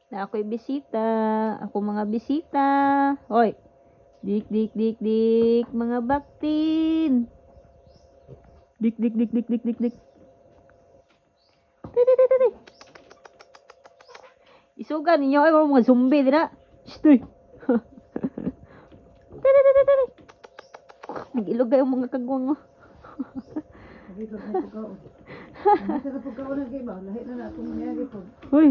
Na ako'y bisita. Ako mga bisita. Hoy. Dik, dik, dik, dik. Mga baktin. Dik, dik, dik, dik, dik, dik, dik. Dik, dik, dik, dik. Isugan ninyo ay mga zombie dira. Stoy. Dik, dik, dik, dik, dik. Nag-ilog kayo mga kagwang mo. Uy,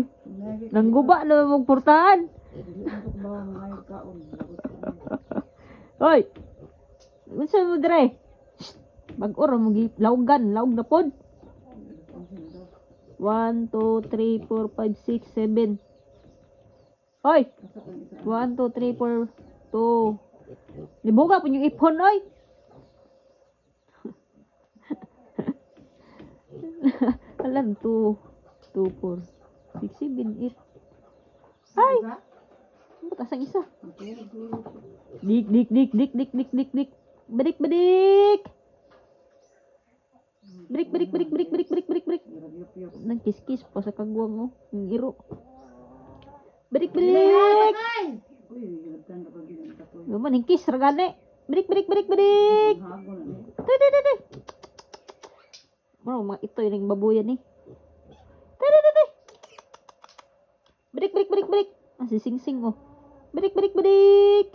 nangguba na magportahan. Hoy, unsa mo dire? Mag-oro mo lawgan, lawg na pod. 1 2 3 4 5 6 7. Hoy. 1 2 3 4 2. Libuga po yung ipon, oy. Alam, 2 2 4 6 7 8. Ay. Butas ang isa. Dik dik dik dik dik dik dik dik. Berik berik. Berik berik berik berik berik berik berik berik. Nagkiskis pa sa kagwang mo. Yung iro. Berik berik. Luman hingkis ragane. Berik berik berik berik. Tadi. Mau mga ito yung babuyan eh. Tadi. Berik berik berik berik. Masih sing-sing oh. Berik berik berik.